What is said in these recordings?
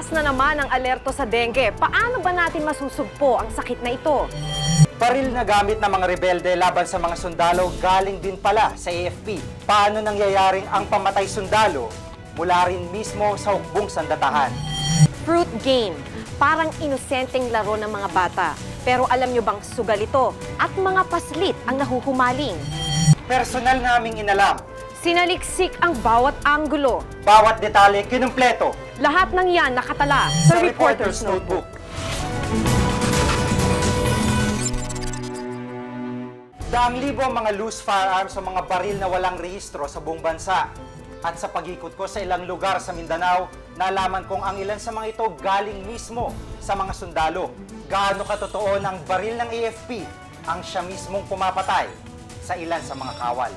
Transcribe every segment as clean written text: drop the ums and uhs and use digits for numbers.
Tumaas na naman ang alerto sa dengue. Paano ba natin masusugpo ang sakit na ito? Baril na gamit ng mga rebelde laban sa mga sundalo galing din pala sa AFP. Paano nangyayaring ang pamatay sundalo mula rin mismo sa hukbong sandatahan? Fruit game. Parang inosenteng laro ng mga bata. Pero alam nyo bang sugal ito at mga paslit ang nahuhumaling? Personal naming inalam. Sinaliksik ang bawat anggulo. Bawat detalye kinumpleto Lahat ng yan nakatala sa Reporter's Notebook. Daang libo ang mga loose firearms o mga baril na walang rehistro sa buong bansa. At sa pag-ikot ko sa ilang lugar sa Mindanao, nalaman kong ang ilan sa mga ito galing mismo sa mga sundalo. Gaano katotoo ng baril ng AFP ang siya mismong pumapatay sa ilan sa mga kawal.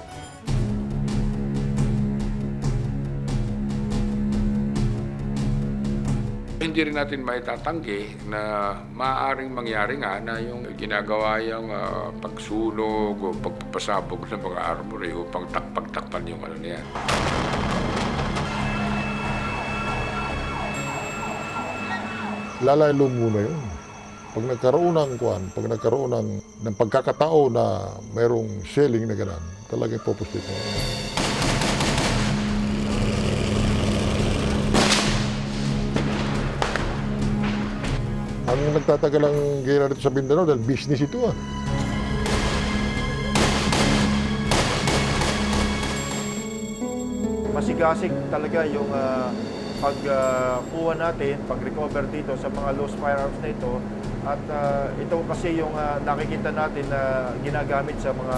Hindi rin natin maitatanggi na maaaring mangyari nga na yung ginagawa yung pagsunog o pagpapasabog ng mga armory upang takpan yung ano niyan. Lalaylo muna yun. Pag nagkaroon ng pagkakatao na mayroong shelling na gano'n, talagang popuslit mo. Ang nagtatagal ang gera dito sa Mindanao dahil business ito ah. Masigasig talaga yung pagkuha natin, pag-recover dito sa mga loose firearms na ito. At ito kasi yung nakikita natin na ginagamit sa mga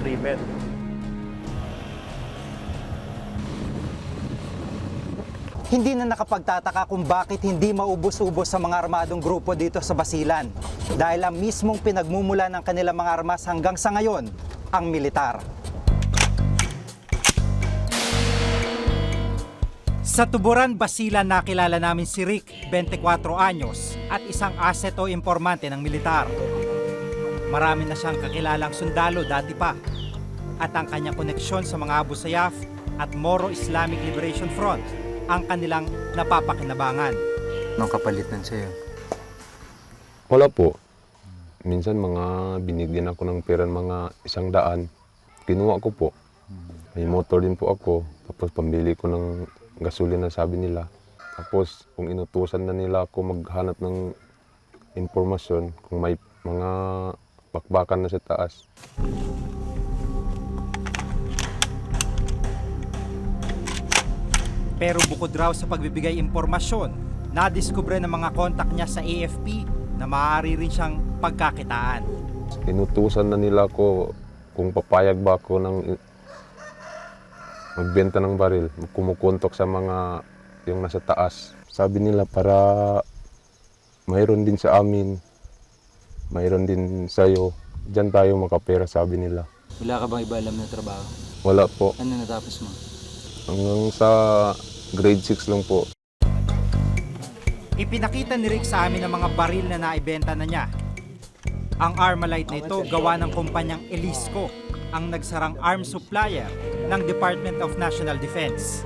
krimen. Hindi na nakapagtataka kung bakit hindi maubos-ubos sa mga armadong grupo dito sa Basilan. Dahil ang mismong pinagmumula ng kanilang mga armas hanggang sa ngayon, ang militar. Sa Tuburan, Basilan, nakilala namin si Rick, 24 anyos, at isang asset o impormante ng militar. Marami na siyang kakilalang sundalo dati pa. At ang kanyang koneksyon sa mga Abu Sayyaf at Moro Islamic Liberation Front ang kanilang napapakinabangan. Anong kapalitan sa'yo? Wala po. Minsan binigyan ako ng pera mga 100. Kinuha ko po. May motor din po ako. Tapos pambili ko ng gasolina, sabi nila. Tapos kung inutusan na nila ako maghanap ng impormasyon kung may mga bakbakan na sa taas. Pero bukod raw sa pagbibigay impormasyon, nadiskubre ng mga kontak niya sa AFP na maaari rin siyang pagkakitaan. Inutusan na nila ako kung papayag ba ako ng magbenta ng baril, kumukontak sa mga yung nasa taas. Sabi nila para mayroon din sa amin, mayroon din sa'yo, diyan tayo makapera, sabi nila. Wala ka bang iba alam na trabaho? Wala po. Ano natapos mo? Hanggang sa grade 6 lang po. Ipinakita ni Rick sa amin ang mga baril na naibenta na niya. Ang Armalite na ito gawa ng kumpanyang Elisco, ang nagsarang arms supplier ng Department of National Defense.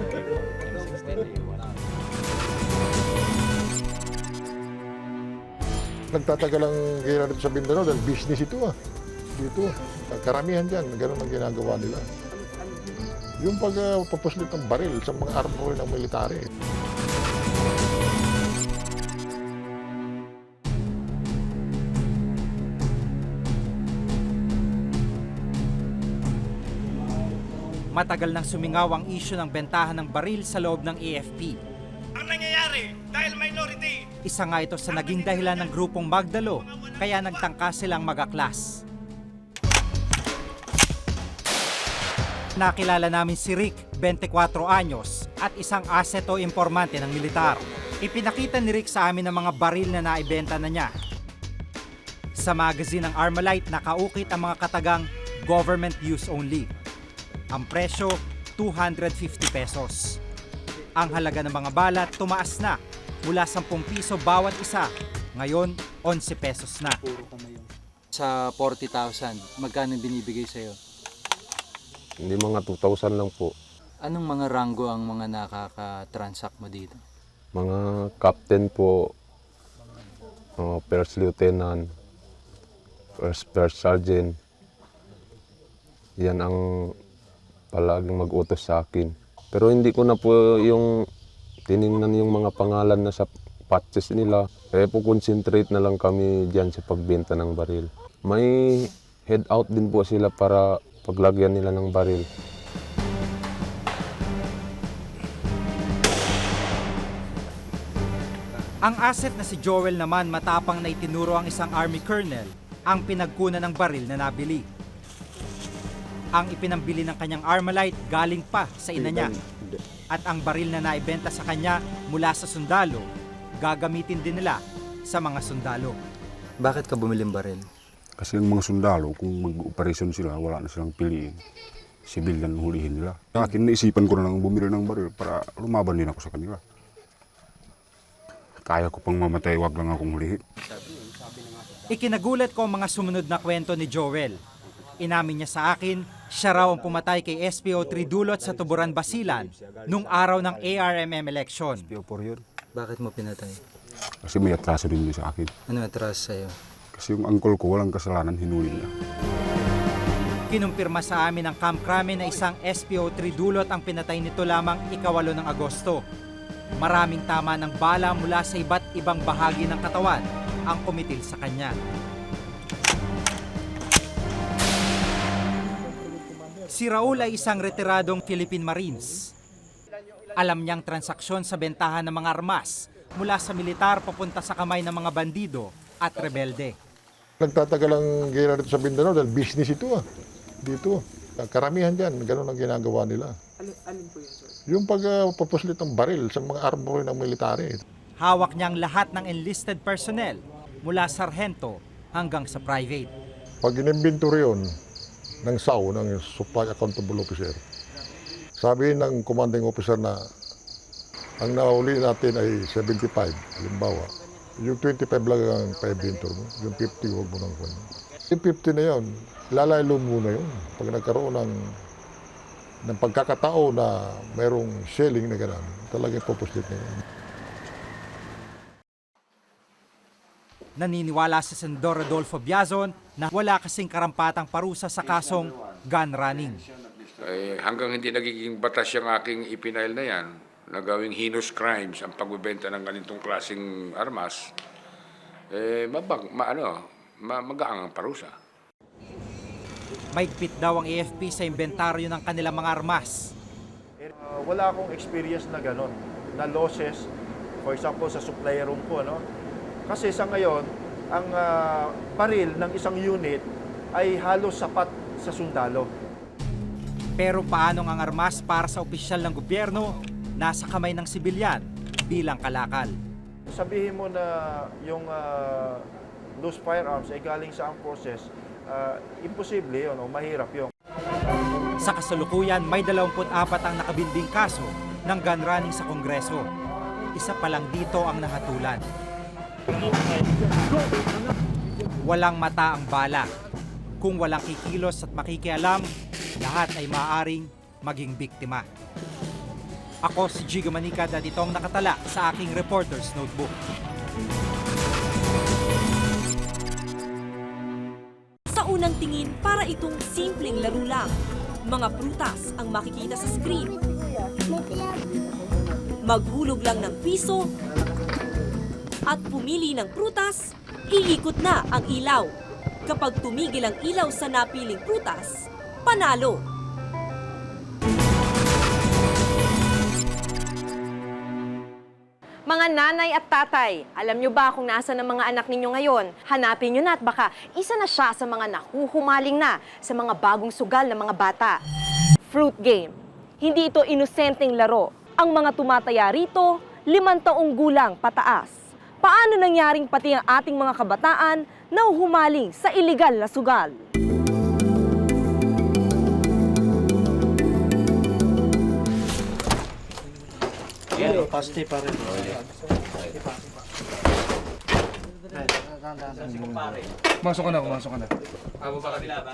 Nagtatagal ang gera dito sa Mindanao dahil business ito ah. Dito, karamihan dyan, gano'n ang ginagawa nila. Yung pagpapuslit ng baril sa mga armory ng military. Matagal nang sumingaw ang isyu ng bentahan ng baril sa loob ng AFP. Ang nangyayari dahil minority. Isa nga ito sa naging dahilan ng grupong Magdalo, kaya nagtangka silang mag-aklas. Nakilala namin si Rick, 24 anyos, at isang asset o impormante ng militar. Ipinakita ni Rick sa amin ang mga baril na naibenta na niya. Sa magazine ng Armalite, nakaukit ang mga katagang government use only. Ang presyo, 250 pesos. Ang halaga ng mga balat tumaas na mula 10 piso bawat isa. Ngayon, 11 pesos na. Sa 40,000, magkano binibigay sa'yo? Hindi, mga 2,000 lang po. Anong mga ranggo ang mga nakaka-transact mo dito? Mga captain po, first lieutenant, first sergeant. Yan ang palaging mag-utos sa akin. Pero hindi ko na po yung tiningnan yung mga pangalan na sa patches nila. Kaya po concentrate na lang kami dyan sa pagbenta ng baril. May head out din po sila para paglagyan nila ng baril. Ang asset na si Joel naman matapang na itinuro ang isang army colonel ang pinagkunan ng baril na nabili. Ang ipinambili ng kanyang Armalite galing pa sa ina niya. At ang baril na naibenta sa kanya mula sa sundalo, gagamitin din nila sa mga sundalo. Bakit ka bumili ng baril? Kasi yung mga sundalo, kung mag-operasyon sila, wala na silang piliin. Civilian hulihin nila. Sa akin, naisipan ko na lang bumili ng baril para lumaban din ako sa kanila. Kaya ko pang mamatay, wag lang akong hulihin. Ikinagulat ko ang mga sumunod na kwento ni Joel. Inamin niya sa akin, siya raw ang pumatay kay SPO3 Dulot sa Tuburan, Basilan nung araw ng ARMM election. PO4 yun. Bakit mo pinatay? Kasi may atraso din niya sa akin. Ano atras sa'yo? Kasi yung uncle ko, walang kasalanan, hinuli niya. Kinumpirma sa amin ng Camp Crame na isang SPO3 Dulot ang pinatay nito lamang 8 ng Agosto. Maraming tama ng bala mula sa iba't ibang bahagi ng katawan ang kumitil sa kanya. Si Raul ay isang retiradong Philippine Marines. Alam niyang transaksyon sa bentahan ng mga armas mula sa militar papunta sa kamay ng mga bandido at rebelde. Nagtatagal ang gera dito sa Mindanao dahil business ito Dito. Karamihan dyan, ganun ang ginagawa nila. Alin po yun, sir? Yung pagpapuslit ng baril sa mga armory ng military. Hawak niyang lahat ng enlisted personnel mula sarhento hanggang sa private. Pag in-inventory yun ng SAO, ng Supply Accountable Officer, sabi ng commanding officer na ang nauli natin ay 75, halimbawa. Yung 25 lang ang pa-inventory mo, yung 50 huwag mo nang kunin. Yung 50 na yun, lalaylo muna yun. Pag nagkaroon ng pagkakatao na mayroong shelling na gano'n, talagang pupuslit na yun. Naniniwala si Senador Rodolfo Biazon na wala kasing karampatang parusa sa kasong gun running. Hanggang hindi nagiging batas yung aking ipinail na yan, na gawing heinous crimes ang pagbebenta ng ganitong klaseng armas, magaang ang parusa. Maigpit daw ang AFP sa inventaryo ng kanilang mga armas. Wala akong experience na gano'n, na losses, for example, sa supply room ko, no? Kasi sa ngayon, ang baril ng isang unit ay halos sapat sa sundalo. Pero paano ang armas para sa opisyal ng gobyerno nasa kamay ng sibilyan bilang kalakal? Sabihin mo na yung loose firearms ay galing sa armed forces, imposible yun, o mahirap yun. Sa kasalukuyan, may 24 ang nakabinding kaso ng gun running sa Kongreso. Isa pa lang dito ang nahatulan. Walang mata ang bala. Kung walang kikilos at makikialam, lahat ay maaaring maging biktima. Ako si Giga Manicad at itong nakatala sa aking reporter's notebook. Sa unang tingin, para itong simpleng laro lang. Mga prutas ang makikita sa screen. Maghulog lang ng piso at pumili ng prutas, iikot na ang ilaw. Kapag tumigil ang ilaw sa napiling prutas, panalo. Mga nanay at tatay, alam nyo ba kung nasa ng mga anak ninyo ngayon? Hanapin nyo na at baka isa na siya sa mga nahuhumaling na sa mga bagong sugal ng mga bata. Fruit game. Hindi ito inosenteng laro. Ang mga tumataya rito, 5 taong gulang pataas. Paano nangyaring pati ang ating mga kabataan na humaling sa iligal na sugal?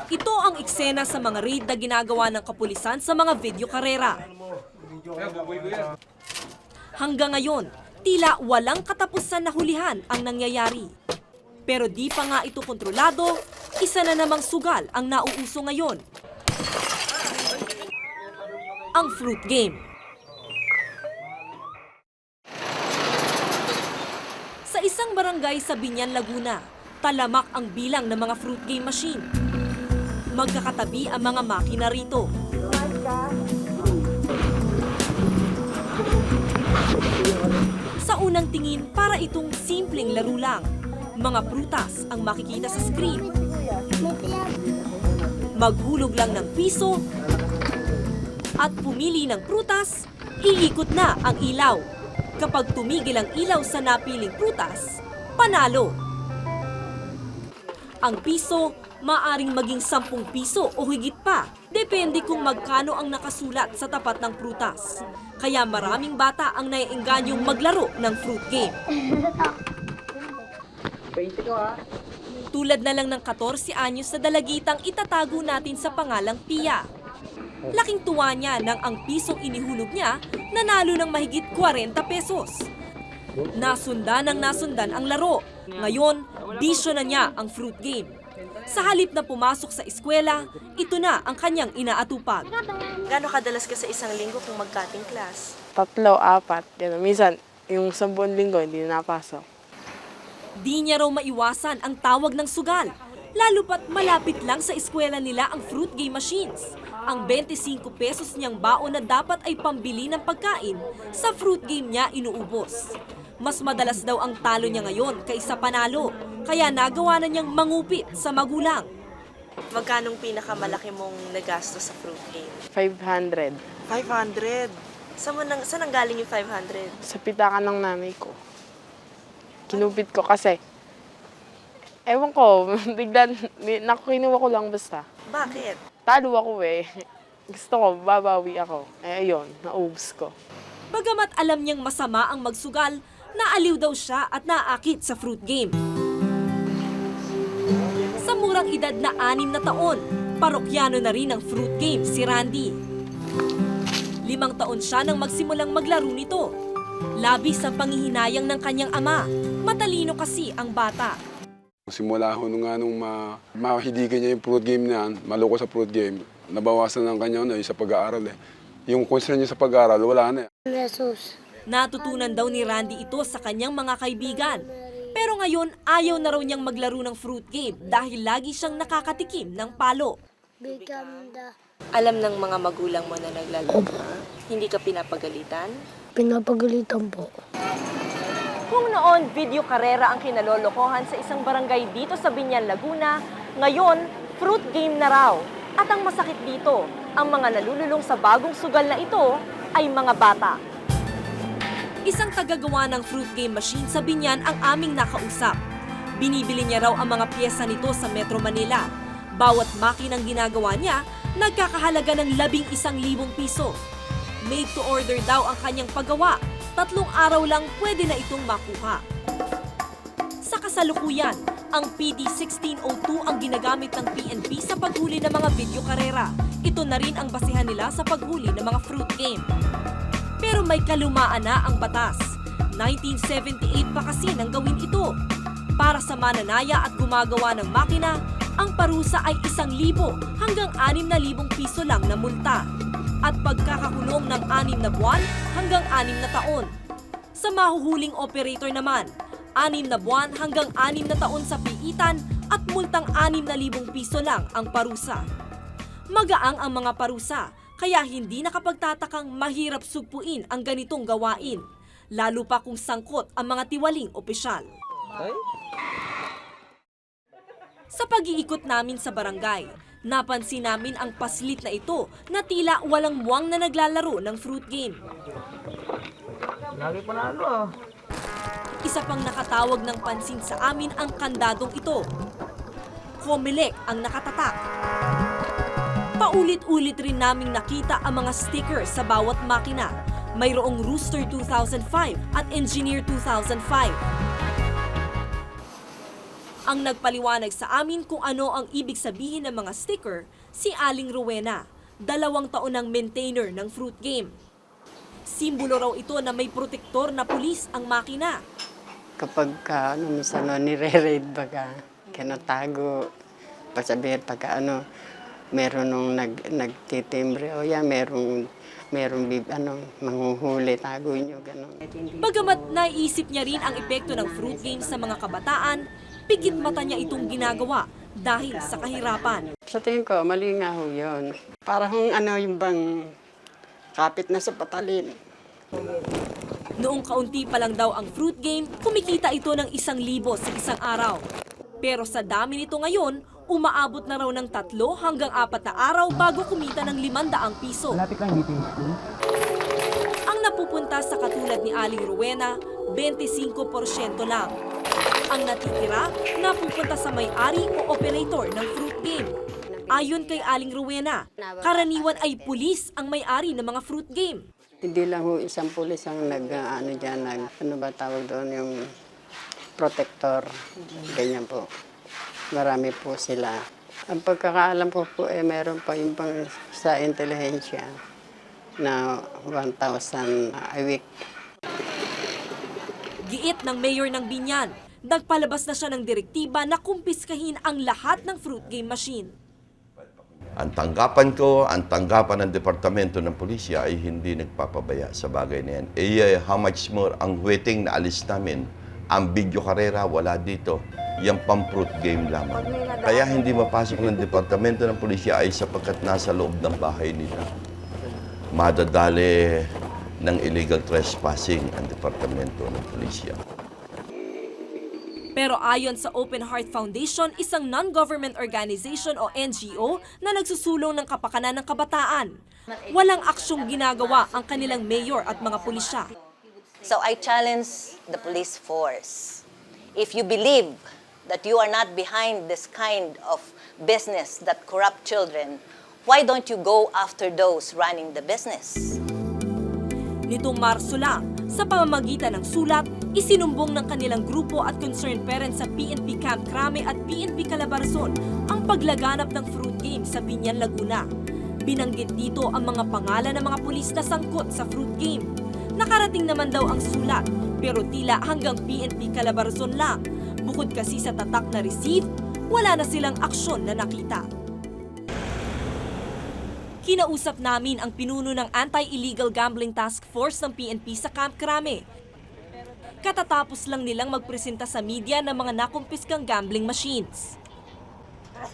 Ito ang eksena sa mga raid na ginagawa ng kapulisan sa mga video karera. Hanggang ngayon, Tila walang katapusan na hulihan ang nangyayari. Pero di pa nga ito kontrolado, isa na namang sugal ang nauuso ngayon. Ang fruit game. Sa isang barangay sa Binyan, Laguna, talamak ang bilang ng mga fruit game machine. Magkakatabi ang mga makina rito. Sa unang tingin, para itong simpleng laro lang. Mga prutas ang makikita sa screen. Maghulog lang ng piso at pumili ng prutas, iikot na ang ilaw. Kapag tumigil ang ilaw sa napiling prutas, panalo. Ang piso, maaring maging 10 piso o higit pa. Depende kung magkano ang nakasulat sa tapat ng prutas. Kaya maraming bata ang naiengganyong maglaro ng fruit game. Tulad na lang ng 14 anyos na dalagitang itatago natin sa pangalang Pia. Laking tuwa niya nang ang pisong inihulog niya nanalo ng mahigit 40 pesos. Nasundan ang laro. Ngayon, bisyo na niya ang fruit game. Sa halip na pumasok sa eskwela, ito na ang kanyang inaatupag. Gano'ng kadalas ka sa isang linggo kung mag-cutting class? 3, 4. Ganun. Minsan, yung 10 linggo, hindi na napasok. Di niya raw maiwasan ang tawag ng sugal, lalo pat malapit lang sa eskwela nila ang fruit game machines. Ang 25 pesos niyang baon na dapat ay pambili ng pagkain, sa fruit game niya inuubos. Mas madalas daw ang talo niya ngayon kaysa panalo, kaya nagawa na niyang mangupit sa magulang. Magkanong pinakamalaki mong nagasto sa fruit game? 500. 500? Saan ang galing yung 500? Sa pitakan ng nanay ko. Kinupit ko kasi. Ewan ko, biglan, kinuha ko lang basta. Bakit? Talo ako eh. Gusto ko, babawi ako. Eh ayun, naubos ko. Bagamat alam niyang masama ang magsugal, naaliw daw siya at naakit sa fruit game. Sa murang edad na 6 na taon, parokyano na rin ang fruit game si Randy. 5 taon siya nang magsimulang maglaro nito. Labis ang panghihinayang ng kanyang ama. Matalino kasi ang bata. Simula ho nung mahidigan niya yung fruit game na yan, maloko sa fruit game, nabawasan ng kanya sa pag-aaral eh. Yung concern niya sa pag-aaral, wala na eh. Natutunan daw ni Randy ito sa kanyang mga kaibigan. Pero ngayon, ayaw na raw niyang maglaro ng fruit game dahil lagi siyang nakakatikim ng palo. Alam ng mga magulang mo na naglalaro ka? Hindi ka pinapagalitan? Pinapagalitan po. Kung noon, video karera ang kinalolokohan sa isang barangay dito sa Binyan, Laguna, ngayon, fruit game na raw. At ang masakit dito, ang mga nalululong sa bagong sugal na ito ay mga bata. Isang tagagawa ng fruit game machine sa Binyan ang aming nakausap. Binibili niya raw ang mga piyesa nito sa Metro Manila. Bawat makinang ginagawa niya, nagkakahalaga ng 11,000 piso. Made to order daw ang kanyang paggawa. 3 araw lang pwede na itong makuha. Sa kasalukuyan, ang PD1602 ang ginagamit ng PNP sa paghuli ng mga video karera. Ito na rin ang basihan nila sa paghuli ng mga fruit game. Pero may kalumaan na ang batas. 1978 pa kasi nang gawin ito. Para sa mananaya at gumagawa ng makina, ang parusa ay 1,000 hanggang 6,000 piso lang na multa. At pagkakakulong ng 6 na buwan hanggang 6 na taon. Sa mahuhuling operator naman, 6 na buwan hanggang 6 na taon sa piitan at multang 6,000 piso lang ang parusa. Magaang ang mga parusa, kaya hindi nakapagtatakang mahirap sugpuin ang ganitong gawain, lalo pa kung sangkot ang mga tiwaling opisyal. Sa pag-iikot namin sa barangay, napansin namin ang paslit na ito na tila walang muwang na naglalaro ng fruit game. Lagi panalo. Isa pang nakatawag ng pansin sa amin ang kandadong ito. Comelec ang nakatatak. Paulit-ulit rin naming nakita ang mga stickers sa bawat makina. Mayroong Rooster 2005 at Engineer 2005. Ang nagpaliwanag sa amin kung ano ang ibig sabihin ng mga sticker, si Aling Rowena, 2 taon ng maintainer ng fruit game. Simbolo raw ito na may protektor na pulis ang makina. Kapag minsan nire-raid baga, kinatago, pasabihin pagka meron nung nagtitimbre, o yan, meron manghuhuli, tago nyo, gano'n. Bagamat naisip niya rin ang epekto ng fruit game sa mga kabataan, pigit mata niya itong ginagawa dahil sa kahirapan. Sa tingin ko, mali nga ho yun. Parang yung bang kapit na sa patalin. Noong kaunti pa lang daw ang fruit game, kumikita ito ng 1,000 sa isang araw. Pero sa dami nito ngayon, umaabot na raw ng 3 hanggang 4 na araw bago kumita ng 500 piso. Malapit lang dito yung school. Ang napupunta sa katulad ni Aling Rowena, 25% lang. Ang natitira, napupunta sa may-ari o operator ng fruit game. Ayon kay Aling Rowena, karaniwan ay pulis ang may-ari ng mga fruit game. Hindi lang ho isang pulis ang tawag doon, yung protector, ganyan po. Marami po sila. Ang pagkakaalam po meron pa yung pang sa intelihensya na 1,000 a week. Giit ng mayor ng Binyan, nagpalabas na siya ng direktiba na kumpiskahin ang lahat ng fruit game machine. Ang tanggapan ng Departamento ng Pulisya ay hindi nagpapabaya sa bagay na yan. How much more ang waiting na alis namin, ang video karera wala dito. Yung pang-fruit game lamang. Kaya hindi mapasok ng Departamento ng Pulisya ay sapagkat nasa loob ng bahay nila. Madadali ng illegal trespassing ang Departamento ng Pulisya. Pero ayon sa Open Heart Foundation, isang non-government organization o NGO na nagsusulong ng kapakanan ng kabataan, walang aksyong ginagawa ang kanilang mayor at mga pulisya. So I challenge the police force. If you believe that you are not behind this kind of business that corrupt children, why don't you go after those running the business? Nitong Marso lang, sa pamamagitan ng sulat, isinumbong ng kanilang grupo at concerned parents sa PNP Camp Crame at PNP Calabarzon ang paglaganap ng fruit game sa Binyan, Laguna. Binanggit dito ang mga pangalan ng mga pulis na sangkot sa fruit game. Nakarating naman daw ang sulat, pero tila hanggang PNP Calabarzon lang. Bukod kasi sa tatak na receive, wala na silang aksyon na nakita. Kinausap namin ang pinuno ng Anti-Illegal Gambling Task Force ng PNP sa Camp Crame. Katatapos lang nilang magpresenta sa media ng mga nakumpiskang gambling machines.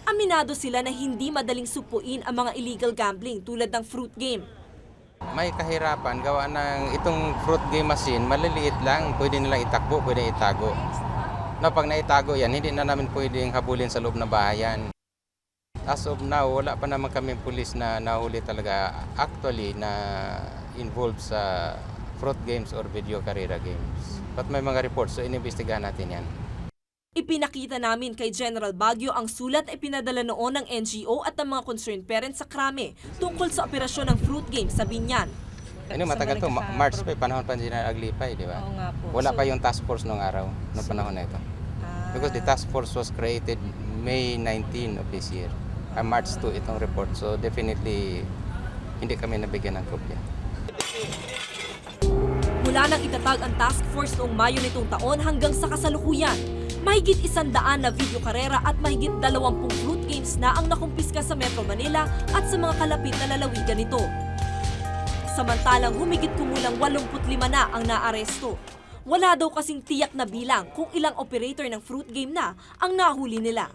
Aminado sila na hindi madaling supuin ang mga illegal gambling tulad ng fruit game. May kahirapan gawa ng itong fruit game machine, maliliit lang, pwede nilang itakbo, pwede itago. Na pag naitago yan, hindi na namin pwedeng habulin sa loob ng bahayan. As of now, wala pa naman kami pulis na nahuli talaga actually na involved sa fruit games or video karera games. But may mga reports, so inimbestigahan natin yan. Ipinakita namin kay General Baguio ang sulat ay pinadala noon ng NGO at ng mga concerned parents sa Crame tungkol sa operasyon ng fruit game sa Binyan. Matagal to, March pa, panahon pa General Aglipay, di ba? Oo nga po. Wala pa yung task force noong araw, noong panahon na ito. Because the task force was created May 19 of this year. March 2 itong report, so definitely hindi kami nabigyan ng kopya. Mula nang itatag ang task force noong Mayo nitong taon hanggang sa kasalukuyan, mahigit 100 na video karera at mahigit 20 fruit games na ang nakumpiska sa Metro Manila at sa mga kalapit na lalawigan nito. Samantalang humigit kumulang 85 na ang naaresto. Wala daw kasing tiyak na bilang kung ilang operator ng fruit game na ang nahuli nila.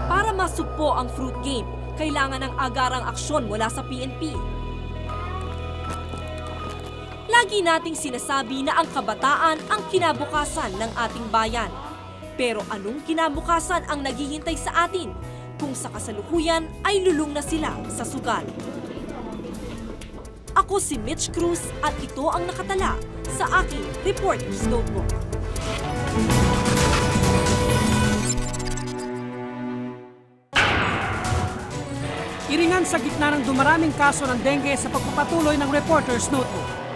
Para masugpo ang fruit game, kailangan ng agarang aksyon mula sa PNP. Lagi nating sinasabi na ang kabataan ang kinabukasan ng ating bayan. Pero anong kinabukasan ang naghihintay sa atin kung sa kasalukuyan ay lulong na sila sa sugal? Ako si Mitch Cruz at ito ang nakatala sa aking Reporter's Notebook. Iringan sa gitna ng dumaraming kaso ng dengue sa pagpapatuloy ng Reporter's Notebook.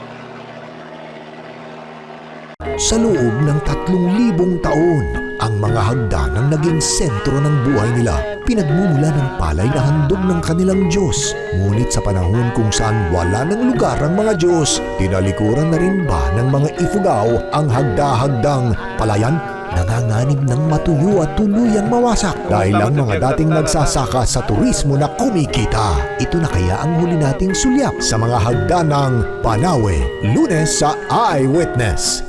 Sa loob ng 3,000 taon, ang ang mga hagdan ang naging sentro ng buhay nila. Pinagmumula ng palay na handog ng kanilang Diyos. Ngunit sa panahon kung saan wala ng lugar ang mga Diyos, tinalikuran na rin ba ng mga Ifugao ang hagda-hagdang palayan? Nanganganib ng matuyo at tuluyang mawasak dahil ang mga dating nagsasaka sa turismo na kumikita. Ito na kaya ang huli nating sulyap sa mga hagda ng Panawe, Lunes sa Eyewitness.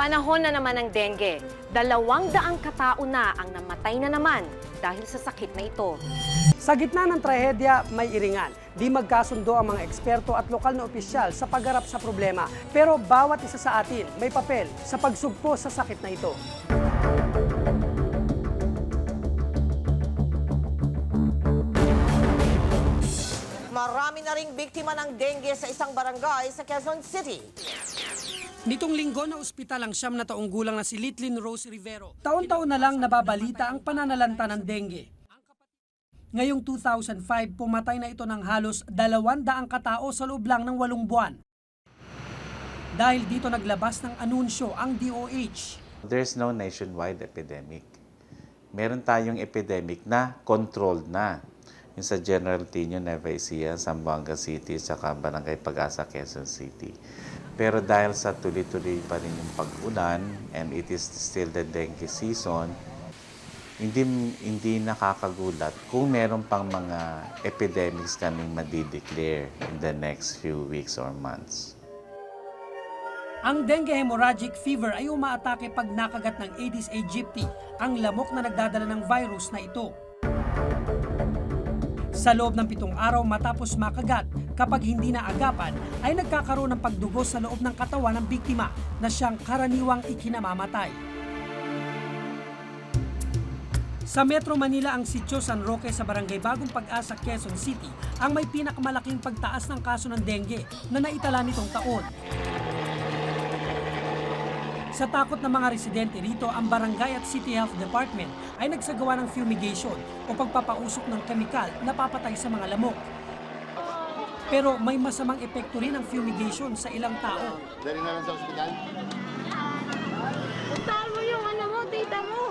Panahon na naman ng dengue. 200 katao na ang namatay na naman dahil sa sakit na ito. Sa gitna ng trahedya, may iringan. Di magkasundo ang mga eksperto at lokal na opisyal sa pagharap sa problema. Pero bawat isa sa atin may papel sa pagsugpo sa sakit na ito. Marami na ring biktima ng dengue sa isang barangay sa Quezon City. Nitong linggo na ospital ang 9 na taong gulang na si Litlin Rose Rivero. Taon-taon na lang nababalita ang pananalanta ng dengue. Ngayong 2005, pumatay na ito ng halos 200 katao sa loob lang ng 8 buwan. Dahil dito naglabas ng anunsyo ang DOH. There's no nationwide epidemic. Meron tayong epidemic na controlled na. Yung sa General Tino, Nueva Ecija, Zamboanga City, saka Barangay Pag-asa, Quezon City. Pero dahil sa tuloy-tuloy pa rin yung pag-ulan and it is still the dengue season, hindi nakakagulat kung meron pang mga epidemics kaming madideclare in the next few weeks or months. Ang dengue hemorrhagic fever ay umaatake pag nakagat ng Aedes aegypti, ang lamok na nagdadala ng virus na ito. Sa loob ng 7 araw matapos makagat, kapag hindi na agapan, ay nagkakaroon ng pagdugo sa loob ng katawan ng biktima na siyang karaniwang ikinamamatay. Sa Metro Manila, ang sitio San Roque sa Barangay Bagong Pag-asa, Quezon City, ang may pinakamalaking pagtaas ng kaso ng dengue na naitala nitong taon. Sa takot ng mga residente rito, ang Barangay at City Health Department ay nagsagawa ng fumigation o pagpapausok ng kemikal na papatay sa mga lamok. Pero may masamang epekto rin ang fumigation sa ilang tao. Dali na lang sa ospital. Puntahan mo yung tita mo.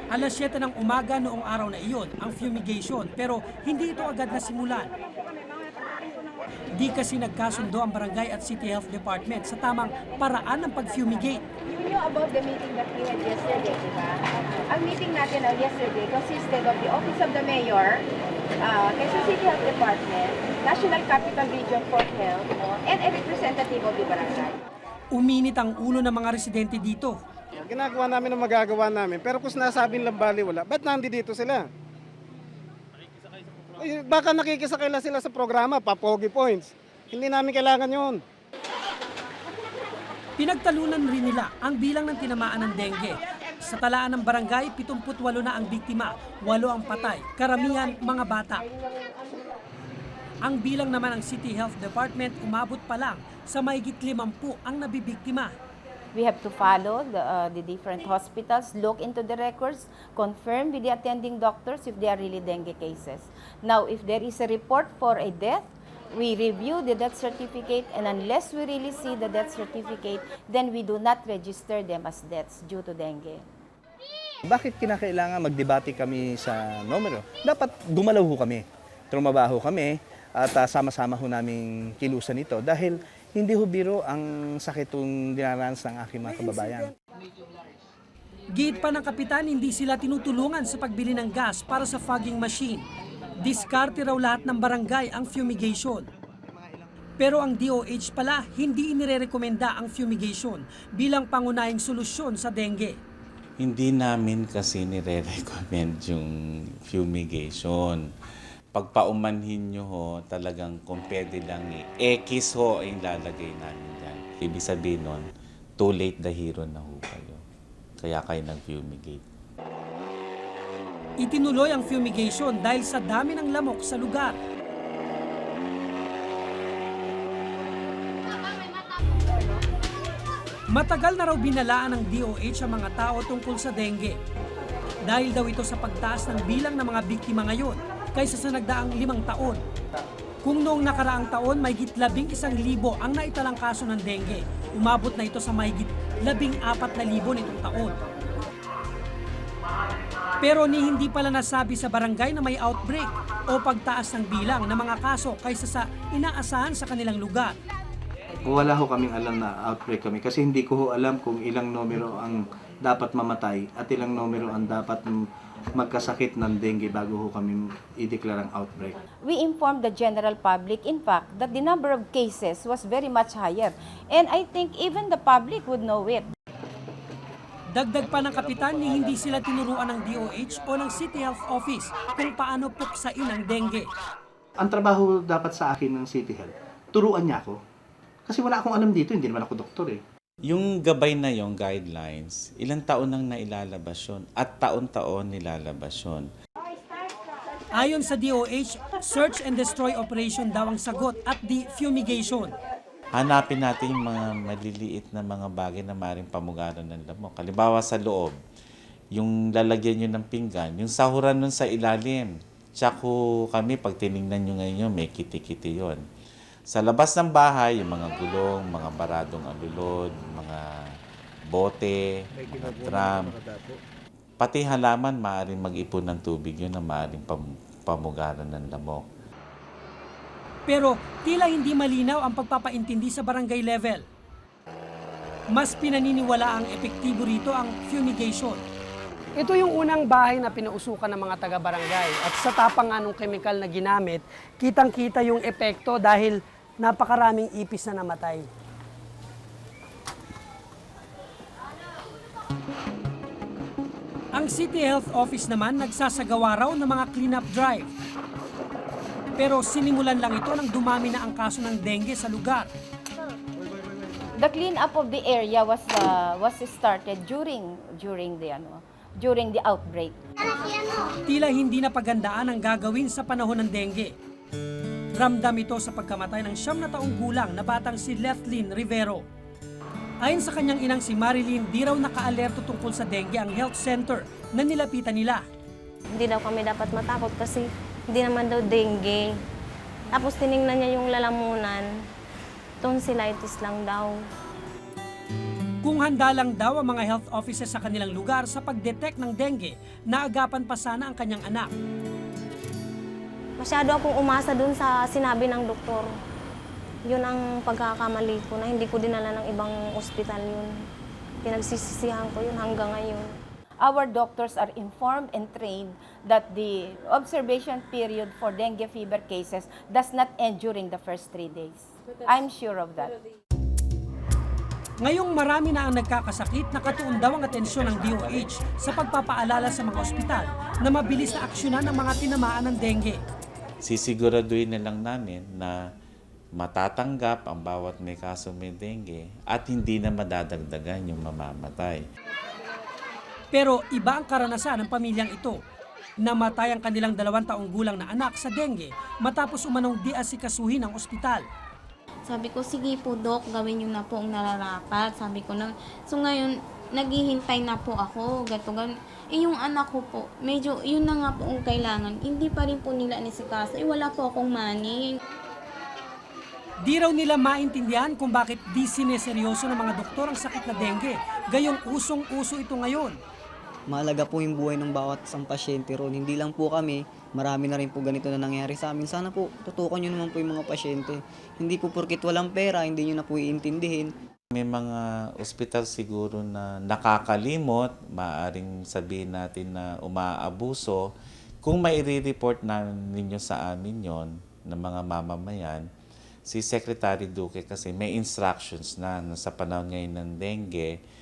Alas 7 ng umaga noong araw na iyon ang fumigation, pero hindi ito agad nasimulan. Di kasi nagkasundo ang Barangay at City Health Department sa tamang paraan ng pag-fumigate. You know about the meeting that we had yesterday, di ba? Ang meeting natin yesterday consisted of the Office of the Mayor, Quezon City Health Department, National Capital Region for Health, and a representative of the barangay. Uminit ang ulo ng mga residente dito. Ginagawa namin ang magagawa namin, pero kung sinasabing lang baliwala, ba't nandito sila? Baka nakikisakay lang sila sa programa, Papogi Points. Hindi namin kailangan yun. Pinagtalunan rin nila ang bilang ng tinamaan ng dengue. Sa talaan ng barangay, 78 na ang biktima, 8 ang patay, karamihan mga bata. Ang bilang naman ng City Health Department, umabot pa lang sa mahigit 50 ang nabibiktima. We have to follow the different hospitals, look into the records, confirm with the attending doctors if they are really dengue cases. Now, if there is a report for a death, we review the death certificate, and unless we really see the death certificate, then we do not register them as deaths due to dengue. Bakit kinakailangan magdebate kami sa numero? Dapat gumalaw ho kami, trumabaho kami, at sama-sama ho namin kilusan ito dahil hindi ho biro ang sakit ng dinaranas ng aking mga kababayan. Giit pa ng kapitan, hindi sila tinutulungan sa pagbili ng gas para sa fogging machine. Diskarte raw lahat ng barangay ang fumigation. Pero ang DOH pala, hindi inirerekomenda ang fumigation bilang pangunahing solusyon sa dengue. Hindi namin kasi nire-recommend yung fumigation. Pagpaumanhin nyo ho, talagang kung pwede lang X ho ang lalagay namin dyan. Ibig sabihin nun, too late the hero na ho kayo. Kaya kayo nag-fumigate. Itinuloy ang fumigation dahil sa dami ng lamok sa lugar. Matagal na raw binalaan ng DOH ang mga tao tungkol sa dengue. Dahil daw ito sa pagtaas ng bilang ng mga biktima ngayon kaysa sa nagdaang 5 taon. Kung noong nakaraang taon mahigit 11,000 ang naitalang kaso ng dengue, umabot na ito sa mahigit 14,000 nitong taon. Pero hindi pala nasabi sa barangay na may outbreak o pagtaas ng bilang ng mga kaso kaysa sa inaasahan sa kanilang lugar. Wala ho kaming alam na outbreak kami kasi hindi ko ho alam kung ilang numero ang dapat mamatay at ilang numero ang dapat magkasakit ng dengue bago ho kami i-declare ang outbreak. We informed the general public, in fact, that the number of cases was very much higher. And I think even the public would know it. Dagdag pa ng kapitan ni hindi sila tinuruan ng DOH o ng City Health Office kung paano puksain ang dengue. Ang trabaho dapat sa akin ng City Health, turuan niya ako. Kasi wala akong alam dito, hindi naman ako doktor eh. Yung gabay na yung guidelines, ilang taon nang nailalabas yun at taon-taon nilalabas yun. Ayon sa DOH, search and destroy operation daw ang sagot at di fumigation. Hanapin natin yung mga maliliit na mga bagay na maaaring pamugaran ng lamok. Halimbawa sa loob, yung lalagyan nyo ng pinggan, yung sahuran nun sa ilalim. Tsako kami, pag tinignan nyo ngayon, may kiti-kiti yun. Sa labas ng bahay, yung mga gulong, mga baradong alulod, mga bote, mga drum, pati halaman, maaaring mag-ipon ng tubig yun na maaaring pamugaran ng lamok. Pero tila hindi malinaw ang pagpapaintindi sa barangay level. Mas pinaniniwala ang epektibo rito ang fumigation. Ito yung unang bahay na pinausukan ng mga taga-barangay. At sa tapang anong chemical na ginamit, kitang-kita yung epekto dahil napakaraming ipis na namatay. Ang City Health Office naman nagsasagawa raw ng mga cleanup drive. Pero sinimulan lang ito nang dumami na ang kaso ng dengue sa lugar. The cleanup of the area was started during the outbreak. Tila hindi na pagandaan ang gagawin sa panahon ng dengue. Ramdam ito sa pagkamatay ng 9 na taong gulang na batang si Lethlyn Rivero. Ayon sa kanyang inang si Marilyn, di raw naka-alerto tungkol sa dengue ang health center na nilapitan nila. Hindi daw kami dapat matakot kasi hindi naman daw dengue. Tapos tiningnan niya yung lalamunan, tonsillitis lang daw. Kung handa lang daw ang mga health officers sa kanilang lugar sa pag-detect ng dengue, naagapan pa sana ang kanyang anak. Masyado akong umasa dun sa sinabi ng doktor. Yun ang pagkakamali ko na hindi ko dinala ng ibang ospital yun. Pinagsisisihan ko yun hanggang ngayon. Our doctors are informed and trained that the observation period for dengue fever cases does not end during the first 3 days. I'm sure of that. Ngayong marami na ang nagkakasakit, nakatuon daw ang atensyon ng DOH sa pagpapaalala sa mga ospital na mabilis na aksyonan ng mga tinamaan ng dengue. Sisiguraduhin na lang namin na matatanggap ang bawat may kaso may dengue at hindi na madadagdagan yung mamamatay. Pero iba ang karanasan ng pamilyang ito. Namatay ang kanilang 2 taong gulang na anak sa dengue matapos umanong di-asikasuhin ang ospital. Sabi ko, sige po Dok, gawin niyo na po ang nararapat. Sabi ko na, so ngayon, naghihintay na po ako, ganun. Yung anak ko po, medyo yun na nga po ang kailangan. Hindi pa rin po nila anisikaso. Wala po akong money. Di raw nila maintindihan kung bakit di sineseryoso ng mga doktor ang sakit na dengue. Gayong usong-uso ito ngayon. Mahalaga po yung buhay ng bawat isang pasyente ron. Hindi lang po kami, marami na rin po ganito na nangyari sa amin. Sana po, tutukan nyo naman po yung mga pasyente. Hindi po porkit walang pera, hindi nyo na po iintindihin. May mga ospital siguro na nakakalimot, maaaring sabihin natin na umaabuso. Kung may i-report ninyo sa amin yon ng mga mamamayan, si Secretary Duque kasi may instructions na sa panahon ngayon ng dengue,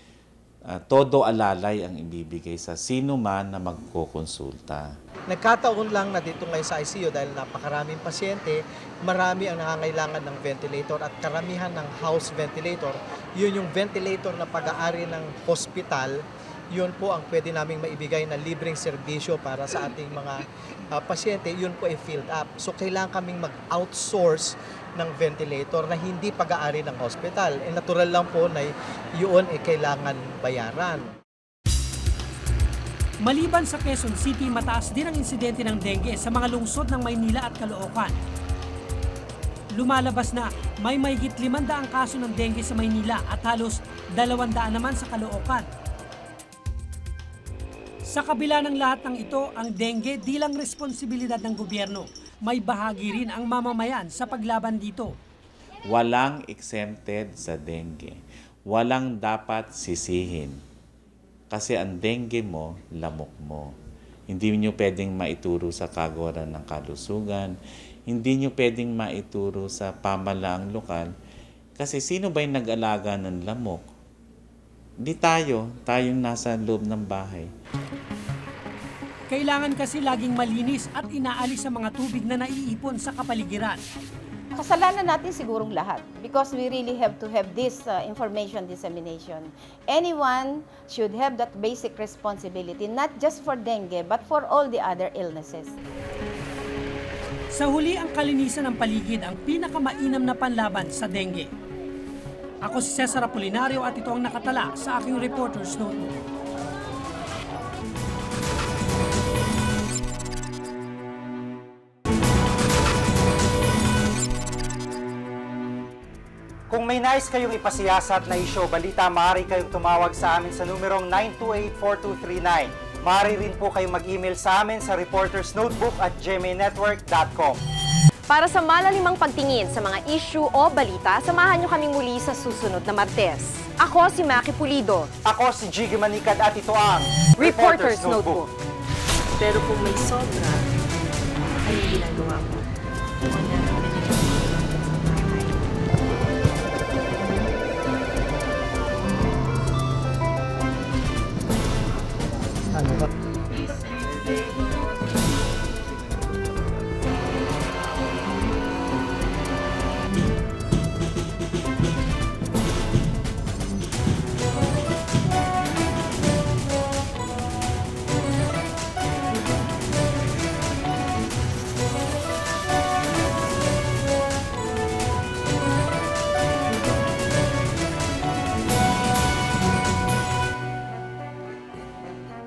todo alalay ang ibibigay sa sino man na magkukonsulta. Nagkataon lang na dito ngayon sa ICU dahil napakaraming pasyente, marami ang nangangailangan ng ventilator at karamihan ng house ventilator. Yun yung ventilator na pag-aari ng hospital, yun po ang pwede naming maibigay na libreng serbisyo para sa ating mga pasyente, yun po ay filled up. So kailangan kaming mag-outsource ng ventilator na hindi pag-aari ng hospital. Natural lang po na yun ay kailangan bayaran. Maliban sa Quezon City, mataas din ang insidente ng dengue sa mga lungsod ng Maynila at Caloocan. lumalabas na may mahigit 500 kaso ng dengue sa Maynila at halos 200 naman sa Caloocan. Sa kabila ng lahat ng ito, ang dengue di lang responsibilidad ng gobyerno, may bahagi rin ang mamamayan sa paglaban dito. Walang exempted sa dengue. Walang dapat sisihin. Kasi ang dengue mo, lamok mo. Hindi nyo pwedeng maituro sa kagawaran ng kalusugan. Hindi nyo pwedeng maituro sa pamalaang lokal. Kasi sino ba yung nag-alaga ng lamok? Di tayong nasa loob ng bahay. Kailangan kasi laging malinis at inaalis sa mga tubig na naiipon sa kapaligiran. Kasalanan natin sigurong lahat because we really have to have this information dissemination. Anyone should have that basic responsibility, not just for dengue, but for all the other illnesses. Sa huli, ang kalinisan ng paligid ang pinakamainam na panlaban sa dengue. Ako si Cesar Apolinario at ito ang nakatala sa aking Reporter's Notebook. Kung may nais kayong ipasiyasat na isyo balita, maaari kayong tumawag sa amin sa numerong 928-4239. Maaari rin po kayong mag-email sa amin sa reportersnotebook@gmanetwork.com. Para sa malalimang pagtingin sa mga issue o balita, samahan niyo kaming muli sa susunod na Martes. Ako si Maki Pulido. Ako si Jiggy Manikad at ito ang Reporter's Notebook. Pero kung may sobra, ay ginagawa mo.